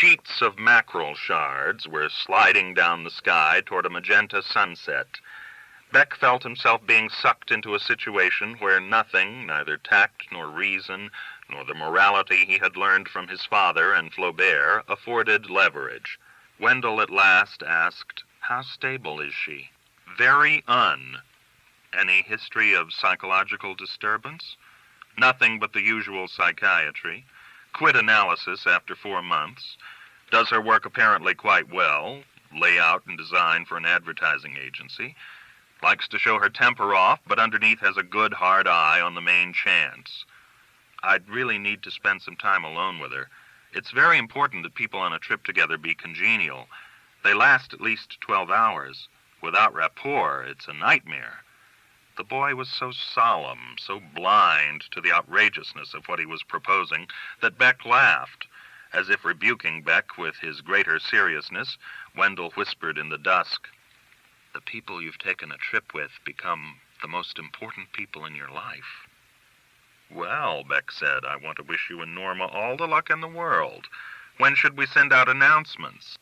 Sheets of mackerel shards were sliding down the sky toward a magenta sunset. Bech felt himself being sucked into a situation where nothing, neither tact nor reason, nor the morality he had learned from his father and Flaubert, afforded leverage. Wendell at last asked, "How stable is she?" "Very un." "Any history of psychological disturbance?" "Nothing but the usual psychiatry. Quit analysis after 4 months. Does her work apparently quite well. Layout and design for an advertising agency. Likes to show her temper off, but underneath has a good hard eye on the main chance. I'd really need to spend some time alone with her. It's very important that people on a trip together be congenial. They last at least 12 hours. Without rapport, it's a nightmare." The boy was so solemn, so blind to the outrageousness of what he was proposing, that Bech laughed. As if rebuking Bech with his greater seriousness, Wendell whispered in the dusk, "The people you've taken a trip with become the most important people in your life." "Well," Bech said, "I want to wish you and Norma all the luck in the world. When should we send out announcements?"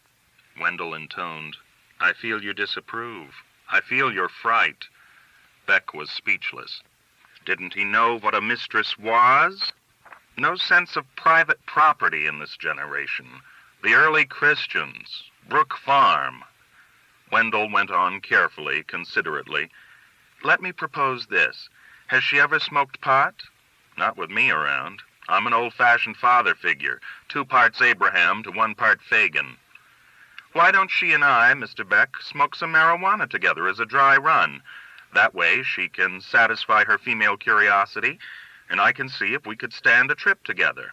Wendell intoned, "I feel you disapprove. I feel your fright." Bech was speechless. Didn't he know what a mistress was? No sense of private property in this generation. The early Christians. Brook Farm. Wendell went on carefully, considerately. "Let me propose this. Has she ever smoked pot?" "Not with me around. I'm an old-fashioned father figure, 2 parts Abraham to 1 part Fagin." "Why don't she and I, Mr. Bech, smoke some marijuana together as a dry run? That way she can satisfy her female curiosity, and I can see if we could stand a trip together.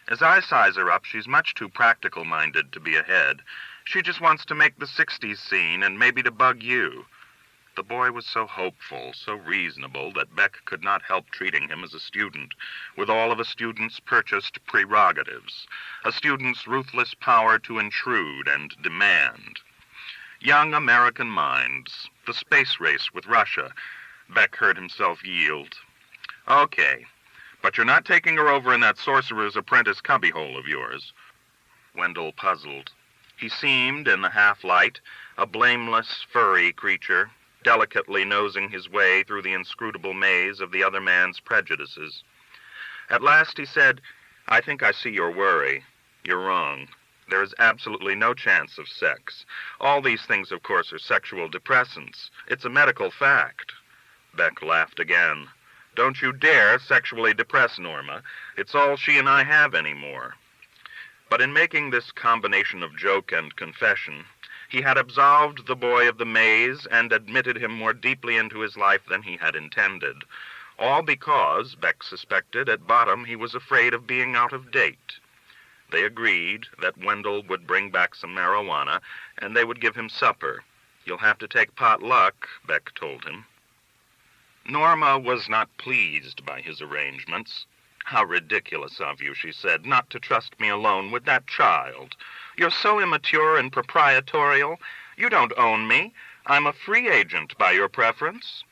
As I size her up, she's much too practical-minded to be ahead. She just wants to make the 60s scene and maybe to bug you." The boy was so hopeful, so reasonable, that Bech could not help treating him as a student, with all of a student's purchased prerogatives, a student's ruthless power to intrude and demand. Young American minds, the space race with Russia. Bech heard himself yield. "Okay, but you're not taking her over in that sorcerer's apprentice cubbyhole of yours." Wendell puzzled. He seemed, in the half-light, a blameless, furry creature, delicately nosing his way through the inscrutable maze of the other man's prejudices. At last he said, "I think I see your worry. You're wrong. There is absolutely no chance of sex. All these things, of course, are sexual depressants. It's a medical fact." Bech laughed again. "Don't you dare sexually depress Norma. It's all she and I have anymore." But in making this combination of joke and confession, he had absolved the boy of the maze and admitted him more deeply into his life than he had intended. All because, Bech suspected, at bottom he was afraid of being out of date. They agreed that Wendell would bring back some marijuana, and they would give him supper. "You'll have to take pot luck," Bech told him. Norma was not pleased by his arrangements. "How ridiculous of you," she said, "not to trust me alone with that child. You're so immature and proprietorial. You don't own me. I'm a free agent by your preference."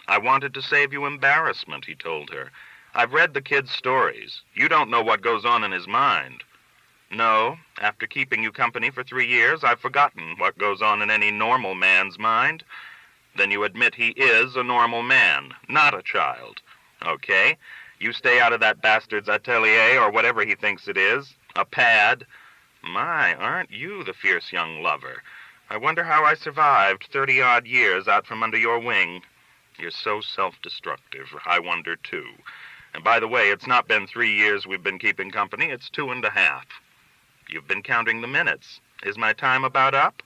"I wanted to save you embarrassment," he told her. "I've read the kid's stories. You don't know what goes on in his mind." "No, after keeping you company for 3 years, I've forgotten what goes on in any normal man's mind." "Then you admit he is a normal man, not a child." "Okay, you stay out of that bastard's atelier or whatever he thinks it is. A pad. My, aren't you the fierce young lover? I wonder how I survived 30-odd years out from under your wing. You're so self-destructive. I wonder, too. And by the way, it's not been 3 years we've been keeping company. It's 2.5. You've been counting the minutes. Is my time about up?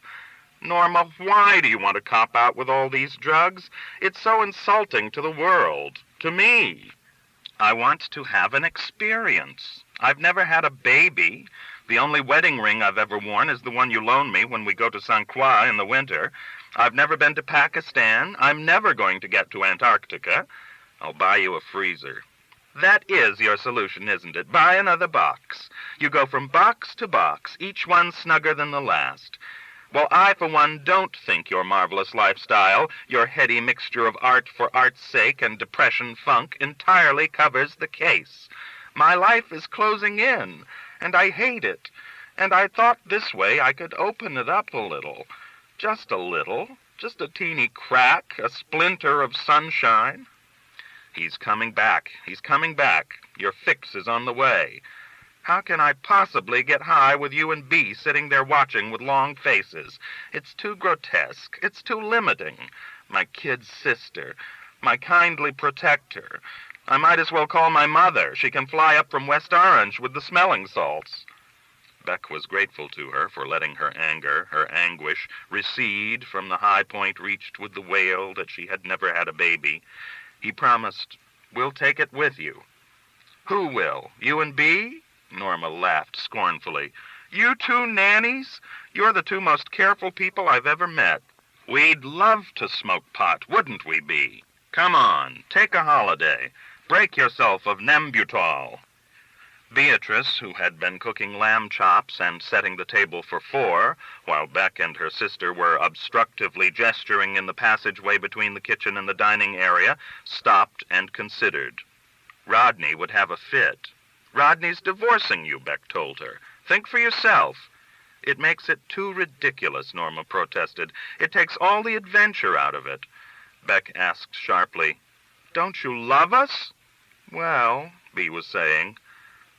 Norma, why do you want to cop out with all these drugs? It's so insulting to the world, to me. I want to have an experience. I've never had a baby. The only wedding ring I've ever worn is the one you loan me when we go to St. Croix in the winter. I've never been to Pakistan. I'm never going to get to Antarctica. I'll buy you a freezer. That is your solution, isn't it? Buy another box. You go from box to box, each one snugger than the last. Well, I, for one, don't think your marvelous lifestyle, your heady mixture of art for art's sake and depression funk, entirely covers the case. My life is closing in, and I hate it. and I thought this way I could open it up a little. Just a little. Just a teeny crack, a splinter of sunshine. He's coming back. He's coming back. Your fix is on the way. How can I possibly get high with you and Bee sitting there watching with long faces? It's too grotesque. It's too limiting. My kid's sister. My kindly protector. I might as well call my mother. She can fly up from West Orange with the smelling salts. Bech was grateful to her for letting her anger, her anguish, recede from the high point reached with the wail that she had never had a baby. He promised, "We'll take it with you." "Who will? You and Bee?" Norma laughed scornfully. "You two nannies? You're the two most careful people I've ever met. We'd love to smoke pot, wouldn't we, Bee? Come on, take a holiday. Break yourself of Nembutal." Beatrice, who had been cooking lamb chops and setting the table for 4, while Bech and her sister were obstructively gesturing in the passageway between the kitchen and the dining area, stopped and considered. Rodney would have a fit. "Rodney's divorcing you," Bech told her. "Think for yourself." "It makes it too ridiculous," Norma protested. "It takes all the adventure out of it." Bech asked sharply, "Don't you love us?" "Well," Bee was saying,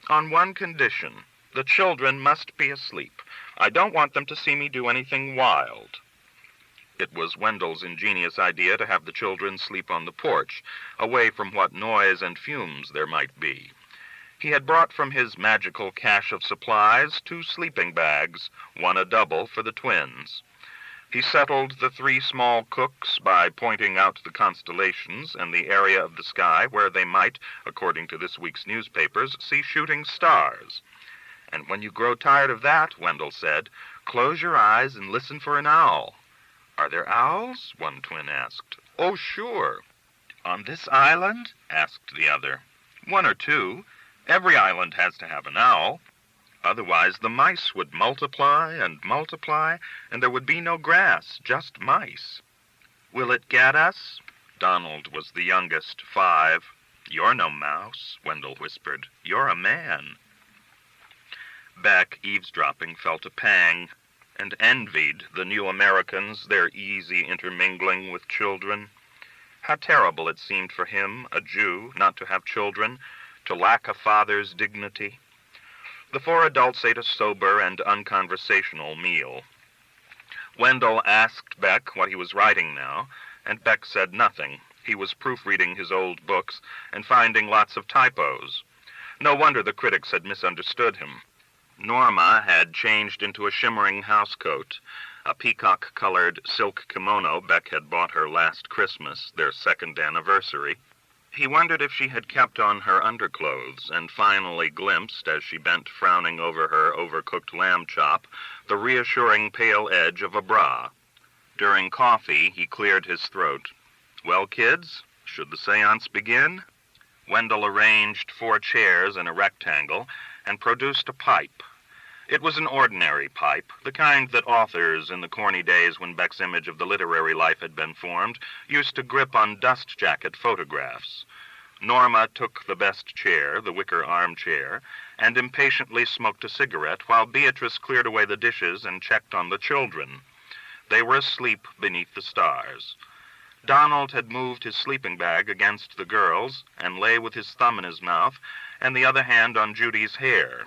"on one condition. The children must be asleep. I don't want them to see me do anything wild." It was Wendell's ingenious idea to have the children sleep on the porch, away from what noise and fumes there might be. He had brought from his magical cache of supplies 2 sleeping bags, one a double for the twins. He settled the 3 small cooks by pointing out the constellations and the area of the sky where they might, according to this week's newspapers, see shooting stars. "And when you grow tired of that," Wendell said, "close your eyes and listen for an owl." "Are there owls?" one twin asked. "Oh, sure." "On this island?" asked the other. "1 or 2. Every island has to have an owl. Otherwise the mice would multiply, and there would be no grass, just mice." "Will it get us?" Donald was the youngest, 5. "You're no mouse," Wendell whispered. "You're a man." Bech, eavesdropping, felt a pang, and envied the new Americans, their easy intermingling with children. How terrible it seemed for him, a Jew, not to have children, to lack a father's dignity. The 4 adults ate a sober and unconversational meal. Wendell asked Bech what he was writing now, and Bech said nothing. He was proofreading his old books and finding lots of typos. No wonder the critics had misunderstood him. Norma had changed into a shimmering housecoat, a peacock-colored silk kimono Bech had bought her last Christmas, their 2nd anniversary. He wondered if she had kept on her underclothes, and finally glimpsed, as she bent frowning over her overcooked lamb chop, the reassuring pale edge of a bra. During coffee, he cleared his throat. "Well, kids, should the seance begin?" Wendell arranged 4 chairs in a rectangle and produced a pipe. It was an ordinary pipe, the kind that authors, in the corny days when Bech's image of the literary life had been formed, used to grip on dust jacket photographs. Norma took the best chair, the wicker armchair, and impatiently smoked a cigarette while Beatrice cleared away the dishes and checked on the children. They were asleep beneath the stars. Donald had moved his sleeping bag against the girls and lay with his thumb in his mouth and the other hand on Judy's hair.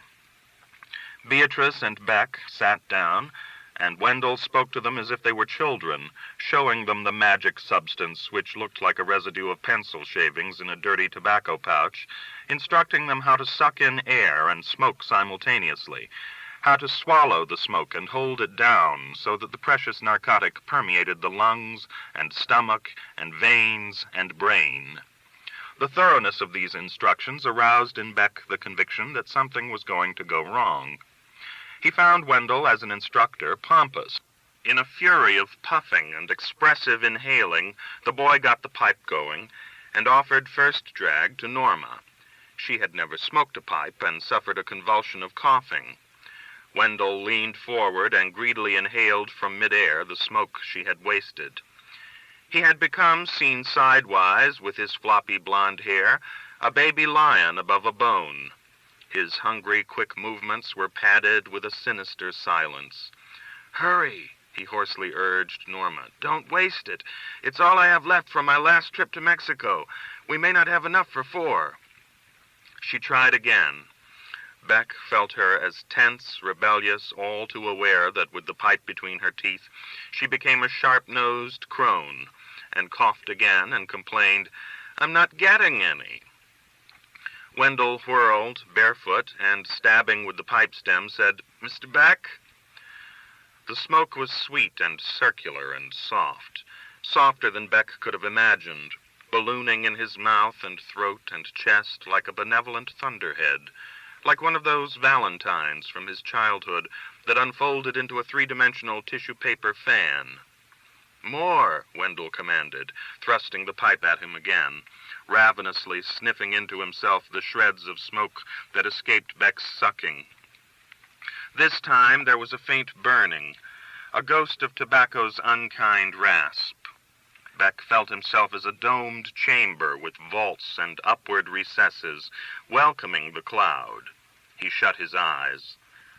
Beatrice and Bech sat down, and Wendell spoke to them as if they were children, showing them the magic substance which looked like a residue of pencil shavings in a dirty tobacco pouch, instructing them how to suck in air and smoke simultaneously, how to swallow the smoke and hold it down so that the precious narcotic permeated the lungs and stomach and veins and brain. The thoroughness of these instructions aroused in Bech the conviction that something was going to go wrong. He found Wendell, as an instructor, pompous. In a fury of puffing and expressive inhaling, the boy got the pipe going and offered first drag to Norma. She had never smoked a pipe and suffered a convulsion of coughing. Wendell leaned forward and greedily inhaled from midair the smoke she had wasted. He had become, seen sidewise with his floppy blonde hair, a baby lion above a bone. His hungry, quick movements were padded with a sinister silence. "Hurry," he hoarsely urged Norma. "Don't waste it. It's all I have left from my last trip to Mexico. We may not have enough for 4. She tried again. Bech felt her as tense, rebellious, all too aware that with the pipe between her teeth, she became a sharp-nosed crone, and coughed again and complained, "I'm not getting any." Wendell whirled, barefoot, and stabbing with the pipe stem, said, "Mr. Bech?" The smoke was sweet and circular and soft, softer than Bech could have imagined, ballooning in his mouth and throat and chest like a benevolent thunderhead, like one of those valentines from his childhood that unfolded into a 3-dimensional tissue paper fan. "More," Wendell commanded, thrusting the pipe at him again, ravenously sniffing into himself the shreds of smoke that escaped Bech's sucking. This time there was a faint burning, a ghost of tobacco's unkind rasp. Bech felt himself as a domed chamber with vaults and upward recesses, welcoming the cloud. He shut his eyes.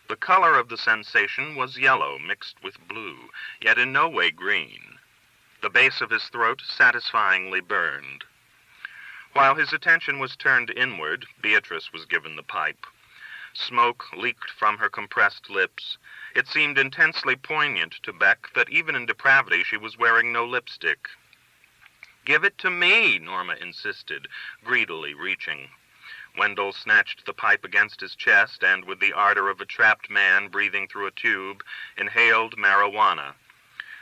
The color of the sensation was yellow mixed with blue, yet in no way green. The base of his throat satisfyingly burned. While his attention was turned inward, Beatrice was given the pipe. Smoke leaked from her compressed lips. It seemed intensely poignant to Bech that even in depravity she was wearing no lipstick. "Give it to me," Norma insisted, greedily reaching. Wendell snatched the pipe against his chest and, with the ardor of a trapped man breathing through a tube, inhaled marijuana.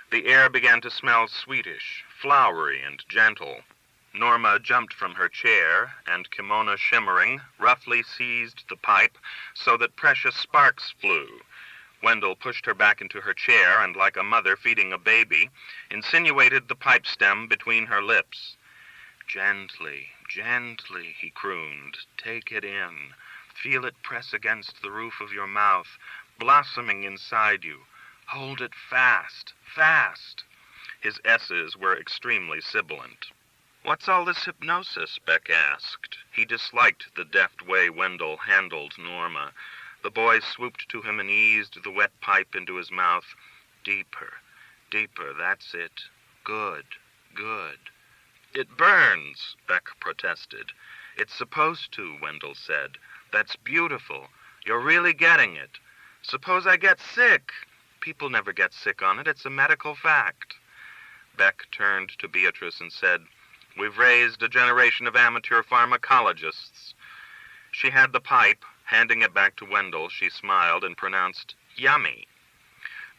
The air began to smell sweetish, flowery, and gentle. Norma jumped from her chair, and, kimono shimmering, roughly seized the pipe so that precious sparks flew. Wendell pushed her back into her chair and, like a mother feeding a baby, insinuated the pipe stem between her lips. "Gently, gently," he crooned. "Take it in. Feel it press against the roof of your mouth, blossoming inside you. Hold it fast, fast." His S's were extremely sibilant. "What's all this hypnosis?" Bech asked. He disliked the deft way Wendell handled Norma. The boy swooped to him and eased the wet pipe into his mouth. "Deeper, deeper, that's it. Good, good." "It burns," Bech protested. "It's supposed to," Wendell said. "That's beautiful. You're really getting it. Suppose I get sick?" "People never get sick on it. It's a medical fact." Bech turned to Beatrice and said, "We've raised a generation of amateur pharmacologists." She had the pipe. Handing it back to Wendell, she smiled and pronounced, "Yummy."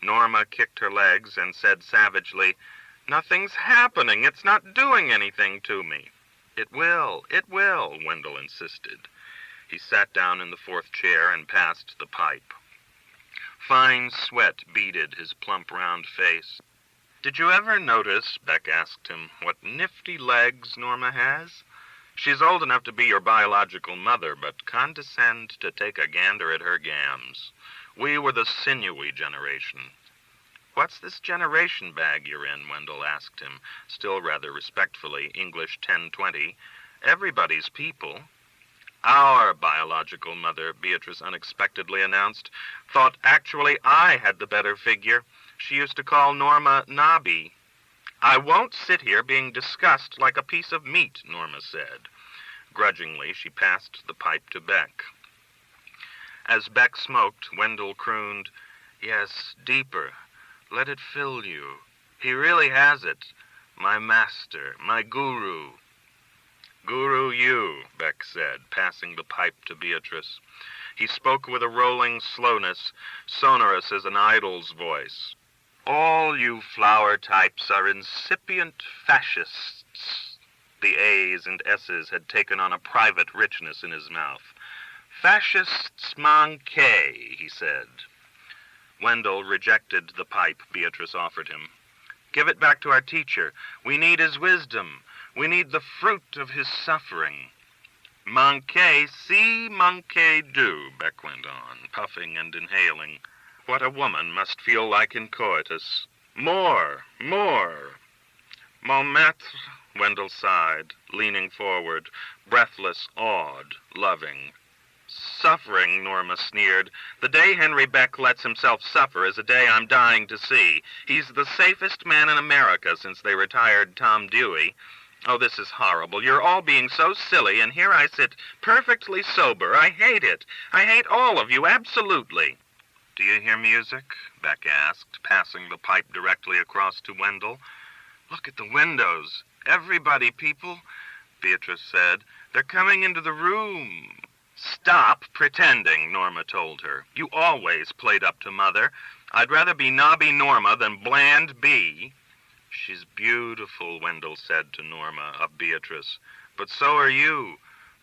Norma kicked her legs and said savagely, "Nothing's happening. It's not doing anything to me." It will, Wendell insisted. He sat down in the 4th chair and passed the pipe. Fine sweat beaded his plump round face. "Did you ever notice," Bech asked him, "what nifty legs Norma has? She's old enough to be your biological mother, but condescend to take a gander at her gams. We were the sinewy generation." "What's this generation bag you're in?" Wendell asked him, still rather respectfully, English 1020. "Everybody's people." "Our biological mother," Beatrice unexpectedly announced, "thought actually I had the better figure. She used to call Norma Nobby." "I won't sit here being discussed like a piece of meat," Norma said. Grudgingly, she passed the pipe to Bech. As Bech smoked, Wendell crooned, "Yes, deeper. Let it fill you. He really has it. My master, my guru." "Guru you," Bech said, passing the pipe to Beatrice. He spoke with a rolling slowness, sonorous as an idol's voice. "All you flower types are incipient fascists." The A's and S's had taken on a private richness in his mouth. "Fascists manqué," he said. Wendell rejected the pipe Beatrice offered him. "Give it back to our teacher. We need his wisdom. We need the fruit of his suffering." "Manqué, si, manqué do," Bech went on, puffing and inhaling. "What a woman must feel like in coitus. More, more." "Mon maître," Wendell sighed, leaning forward, breathless, awed, loving. Suffering, Norma sneered. The day Henry Bech lets himself suffer is a day I'm dying to see. He's the safest man in America since they retired Tom Dewey. Oh, this is horrible. You're all being so silly, and here I sit perfectly sober. I hate it. I hate all of you, absolutely. Do you hear music? Bech asked, passing the pipe directly across to Wendell. Look at the windows. Everybody, people, Beatrice said. They're coming into the room. Stop pretending, Norma told her. You always played up to Mother. I'd rather be Nobby Norma than Bland Bee. She's beautiful, Wendell said to Norma of Beatrice. But so are you.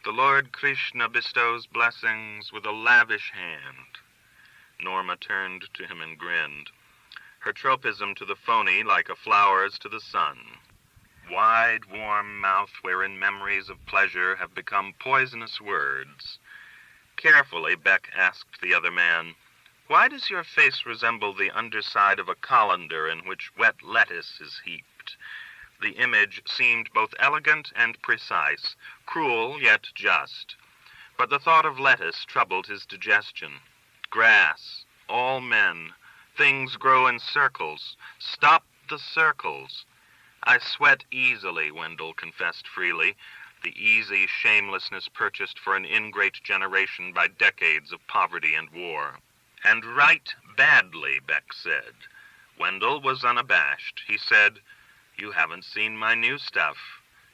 The Lord Krishna bestows blessings with a lavish hand. Norma turned to him and grinned. Her tropism to the phony like a flower's to the sun. Wide, warm mouth wherein memories of pleasure have become poisonous words. Carefully, Bech asked the other man, why does your face resemble the underside of a colander in which wet lettuce is heaped? The image seemed both elegant and precise, cruel yet just. But the thought of lettuce troubled his digestion. Grass, all men, things grow in circles. Stop the circles. I sweat easily, Wendell confessed freely, the easy shamelessness purchased for an ingrate generation by decades of poverty and war. And write badly, Bech said. Wendell was unabashed. He said, you haven't seen my new stuff.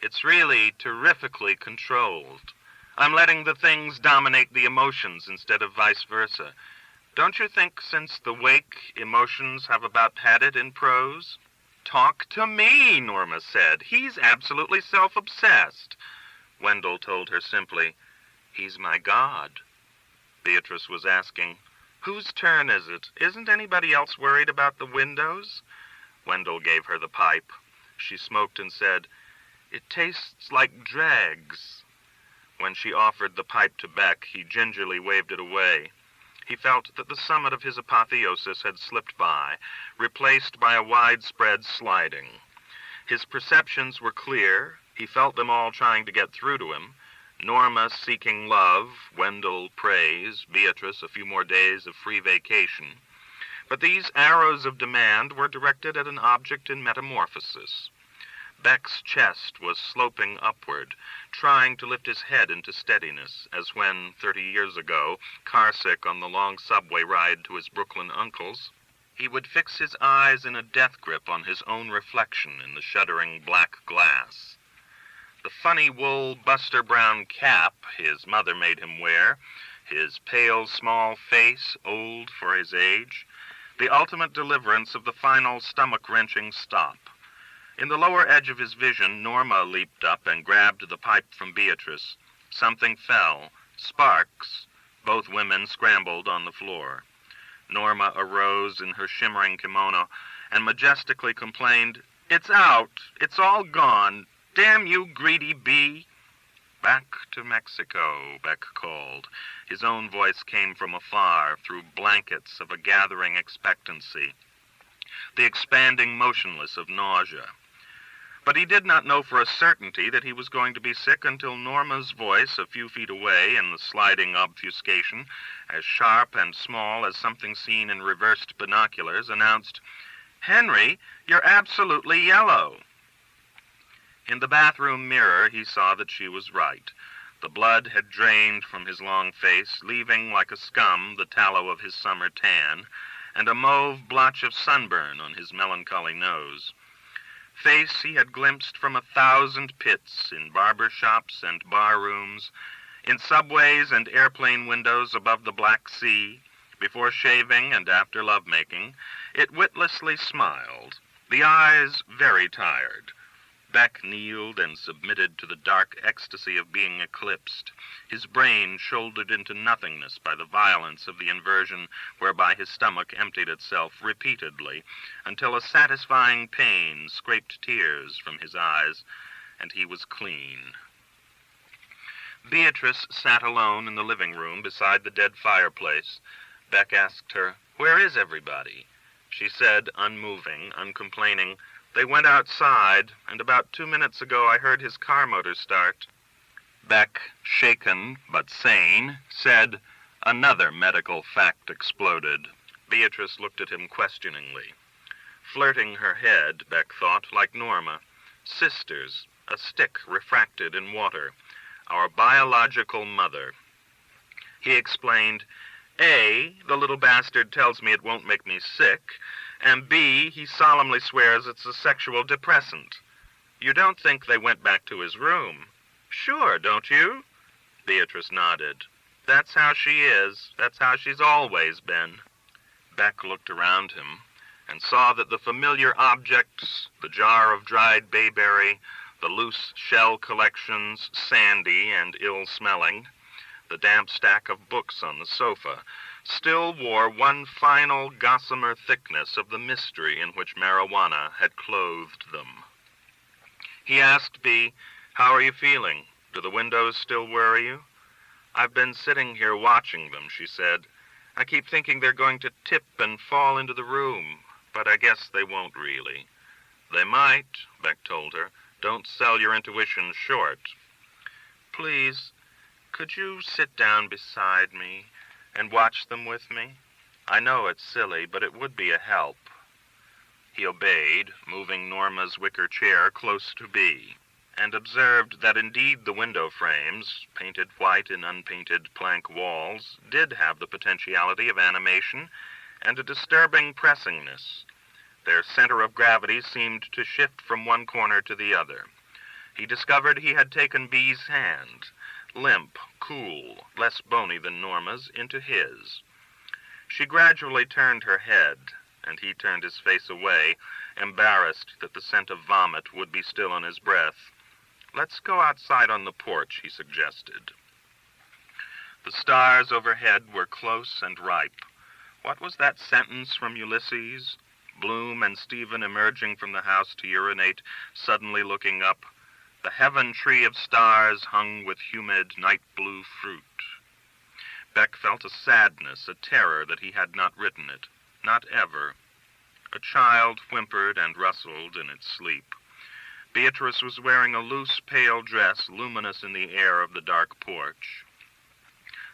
It's really terrifically controlled. I'm letting the things dominate the emotions instead of vice versa. Don't you think since the wake, emotions have about had it in prose? Talk to me, Norma said. He's absolutely self-obsessed. Wendell told her simply, he's my God. Beatrice was asking, whose turn is it? Isn't anybody else worried about the windows? Wendell gave her the pipe. She smoked and said, it tastes like dregs. When she offered the pipe to Bech, he gingerly waved it away. He felt that the summit of his apotheosis had slipped by, replaced by a widespread sliding. His perceptions were clear. He felt them all trying to get through to him. Norma seeking love, Wendell praise, Beatrice a few more days of free vacation. But these arrows of demand were directed at an object in metamorphosis. Bech's chest was sloping upward, trying to lift his head into steadiness, as when, 30 years ago, carsick on the long subway ride to his Brooklyn uncle's, he would fix his eyes in a death grip on his own reflection in the shuddering black glass. The funny wool Buster Brown cap his mother made him wear, his pale, small face, old for his age, the ultimate deliverance of the final stomach-wrenching stop. In the lower edge of his vision, Norma leaped up and grabbed the pipe from Beatrice. Something fell. Sparks. Both women scrambled on the floor. Norma arose in her shimmering kimono and majestically complained, it's out. It's all gone. Damn you, greedy bee. Back to Mexico, Bech called. His own voice came from afar through blankets of a gathering expectancy, the expanding motionless of nausea. But he did not know for a certainty that he was going to be sick until Norma's voice, a few feet away in the sliding obfuscation, as sharp and small as something seen in reversed binoculars, announced, Henry, you're absolutely yellow. In the bathroom mirror, he saw that she was right. The blood had drained from his long face, leaving like a scum the tallow of his summer tan, and a mauve blotch of sunburn on his melancholy nose. Face he had glimpsed from 1,000 pits in barber shops and bar rooms, in subways and airplane windows above the Black Sea, before shaving and after lovemaking. It witlessly smiled, the eyes very tired. Bech kneeled and submitted to the dark ecstasy of being eclipsed, his brain shouldered into nothingness by the violence of the inversion whereby his stomach emptied itself repeatedly, until a satisfying pain scraped tears from his eyes, and he was clean. Beatrice sat alone in the living room beside the dead fireplace. Bech asked her, "Where is everybody?" She said, unmoving, uncomplaining, "They went outside, and about 2 minutes ago I heard his car motor start." Bech, shaken but sane, said, "Another medical fact exploded." Beatrice looked at him questioningly. Flirting her head, Bech thought, like Norma. Sisters, a stick refracted in water. Our biological mother. He explained, A, the little bastard tells me it won't make me sick, and B, he solemnly swears it's a sexual depressant. You don't think they went back to his room? Sure, don't you? Beatrice nodded. That's how she is. That's how she's always been. Bech looked around him and saw that the familiar objects, the jar of dried bayberry, the loose shell collections, sandy and ill-smelling, the damp stack of books on the sofa, still wore one final gossamer thickness of the mystery in which marijuana had clothed them. He asked Bea, "How are you feeling? Do the windows still worry you?" "I've been sitting here watching them," she said. "I keep thinking they're going to tip and fall into the room, but I guess they won't really." "They might," Bech told her. "Don't sell your intuition short." "Please, could you sit down beside me and watch them with me? I know it's silly, but it would be a help." He obeyed, moving Norma's wicker chair close to Bea, and observed that indeed the window frames, painted white in unpainted plank walls, did have the potentiality of animation and a disturbing pressingness. Their center of gravity seemed to shift from one corner to the other. He discovered he had taken Bea's hand, limp, cool, less bony than Norma's, into his. She gradually turned her head, and he turned his face away, embarrassed that the scent of vomit would be still on his breath. "Let's go outside on the porch," he suggested. The stars overhead were close and ripe. What was that sentence from Ulysses? Bloom and Stephen emerging from the house to urinate, suddenly looking up. The heaven tree of stars hung with humid night-blue fruit. Bech felt a sadness, a terror that he had not written it. Not ever. A child whimpered and rustled in its sleep. Beatrice was wearing a loose, pale dress, luminous in the air of the dark porch.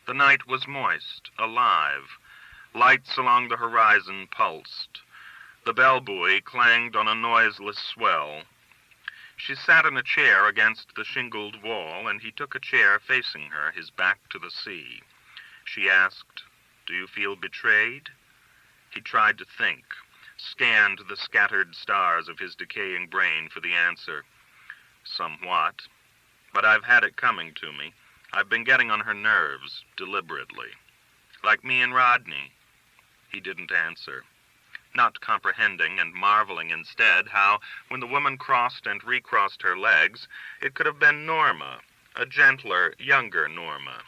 The night was moist, alive. Lights along the horizon pulsed. The bell buoy clanged on a noiseless swell. She sat in a chair against the shingled wall, and he took a chair facing her, his back to the sea. She asked, "Do you feel betrayed?" He tried to think, scanned the scattered stars of his decaying brain for the answer. "Somewhat. But I've had it coming to me. I've been getting on her nerves, deliberately. Like me and Rodney." He didn't answer, not comprehending and marveling instead how, when the woman crossed and recrossed her legs, it could have been Norma, a gentler, younger Norma.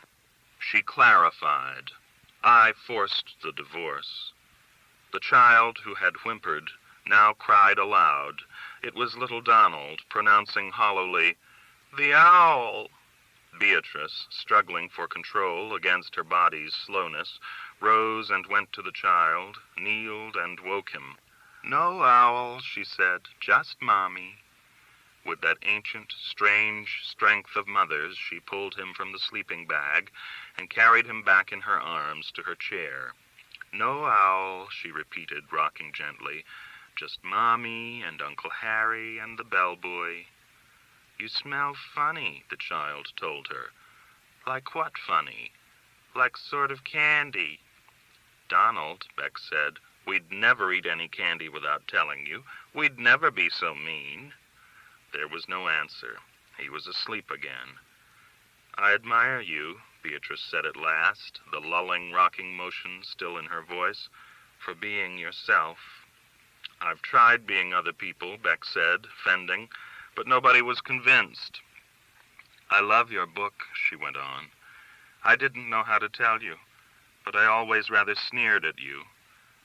She clarified, "I forced the divorce." The child who had whimpered now cried aloud. It was little Donald, pronouncing hollowly, "The owl." Beatrice, struggling for control against her body's slowness, rose and went to the child, kneeled and woke him. "No owl," she said, "just Mommy." With that ancient, strange strength of mothers, she pulled him from the sleeping bag and carried him back in her arms to her chair. "No owl," she repeated, rocking gently. "Just Mommy and Uncle Harry and the bellboy." "You smell funny," the child told her. "Like what funny?" "Like sort of candy." "Donald," Bech said, "we'd never eat any candy without telling you. We'd never be so mean." There was no answer. He was asleep again. "I admire you," Beatrice said at last, the lulling, rocking motion still in her voice, "for being yourself." "I've tried being other people," Bech said, fending, but nobody was convinced. "I love your book," she went on. "I didn't know how to tell you, but I always rather sneered at you.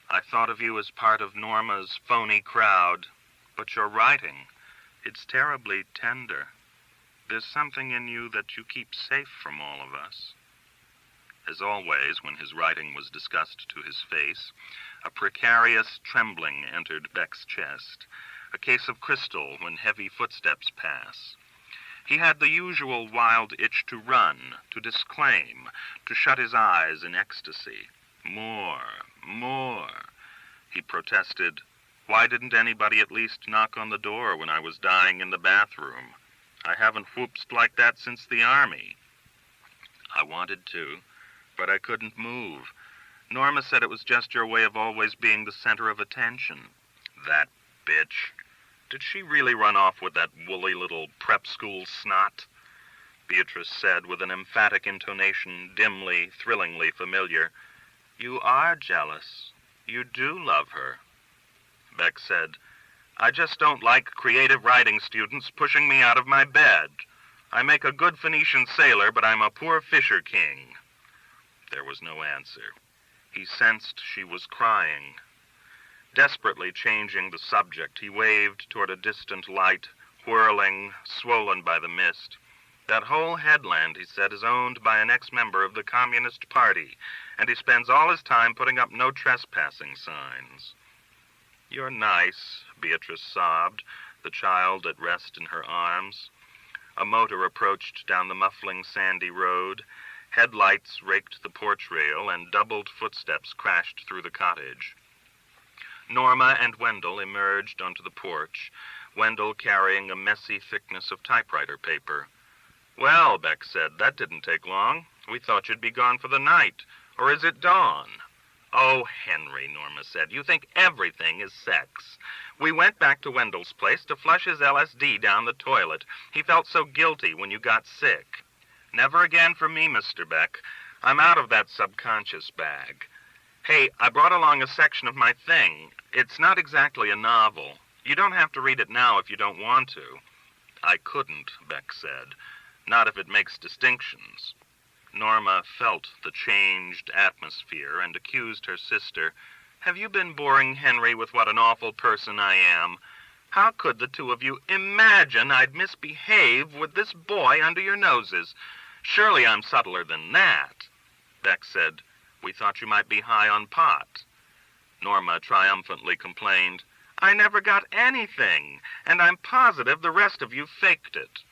I thought of you as part of Norma's phony crowd. But your writing, it's terribly tender. There's something in you that you keep safe from all of us." As always, when his writing was discussed to his face, a precarious trembling entered Bech's chest, a case of crystal when heavy footsteps pass. He had the usual wild itch to run, to disclaim, to shut his eyes in ecstasy. More, more. He protested, "Why didn't anybody at least knock on the door when I was dying in the bathroom? I haven't whoopsed like that since the army." I wanted to, but I couldn't move. Norma said it was just your way of always being the center of attention. That bitch. Did she really run off with that woolly little prep school snot? Beatrice said with an emphatic intonation dimly, thrillingly familiar, "You are jealous. You do love her." Bech said, "I just don't like creative writing students pushing me out of my bed. I make a good Phoenician sailor, but I'm a poor fisher king." There was no answer. He sensed she was crying. Desperately changing the subject, he waved toward a distant light, whirling, swollen by the mist. "That whole headland," he said, "is owned by an ex-member of the Communist Party, and he spends all his time putting up no trespassing signs." "You're nice," Beatrice sobbed, the child at rest in her arms. A motor approached down the muffling sandy road. Headlights raked the porch rail, and doubled footsteps crashed through the cottage. Norma and Wendell emerged onto the porch, Wendell carrying a messy thickness of typewriter paper. "Well," Bech said, "that didn't take long. We thought you'd be gone for the night. Or is it dawn?" "Oh, Henry," Norma said, "you think everything is sex. We went back to Wendell's place to flush his LSD down the toilet. He felt so guilty when you got sick." "Never again for me, Mr. Bech. I'm out of that subconscious bag. Hey, I brought along a section of my thing. It's not exactly a novel. You don't have to read it now if you don't want to." "I couldn't," Bech said. "Not if it makes distinctions." Norma felt the changed atmosphere and accused her sister. "Have you been boring Henry with what an awful person I am? How could the two of you imagine I'd misbehave with this boy under your noses? Surely I'm subtler than that." Bech said, "We thought you might be high on pot." Norma triumphantly complained, "I never got anything, and I'm positive the rest of you faked it."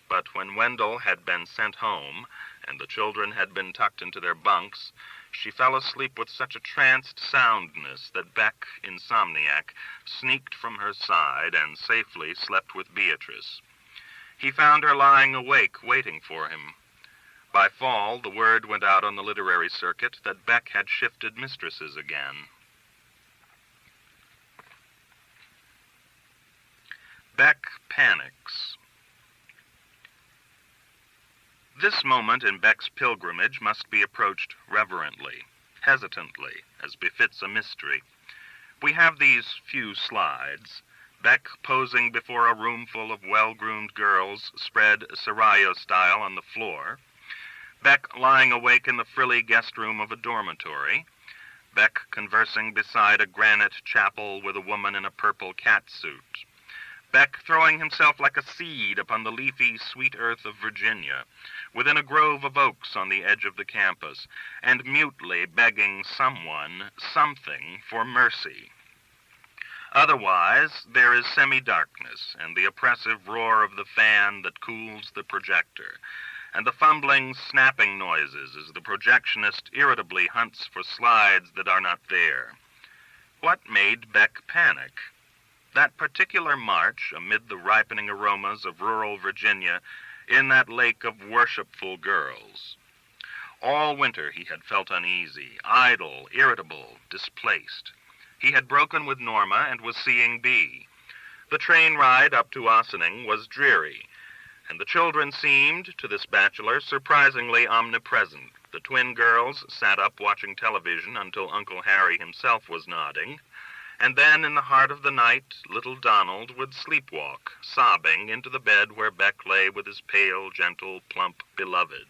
But when Wendell had been sent home, and the children had been tucked into their bunks, she fell asleep with such a tranced soundness that Bech, insomniac, sneaked from her side and safely slept with Beatrice. He found her lying awake, waiting for him. By fall, the word went out on the literary circuit that Bech had shifted mistresses again. Bech panics. This moment in Bech's pilgrimage must be approached reverently, hesitantly, as befits a mystery. We have these few slides. Bech posing before a room full of well-groomed girls, spread Seraglio style on the floor. Bech lying awake in the frilly guest room of a dormitory. Bech conversing beside a granite chapel with a woman in a purple catsuit. Bech throwing himself like a seed upon the leafy, sweet earth of Virginia, within a grove of oaks on the edge of the campus, and mutely begging someone, something, for mercy. Otherwise, there is semi-darkness, and the oppressive roar of the fan that cools the projector, and the fumbling, snapping noises as the projectionist irritably hunts for slides that are not there. What made Bech panic? That particular march, amid the ripening aromas of rural Virginia, in that lake of worshipful girls. All winter he had felt uneasy, idle, irritable, displaced. He had broken with Norma and was seeing Bea. The train ride up to Ossining was dreary, and the children seemed, to this bachelor, surprisingly omnipresent. The twin girls sat up watching television until Uncle Harry himself was nodding, and then in the heart of the night, little Donald would sleepwalk, sobbing, into the bed where Bech lay with his pale, gentle, plump beloved.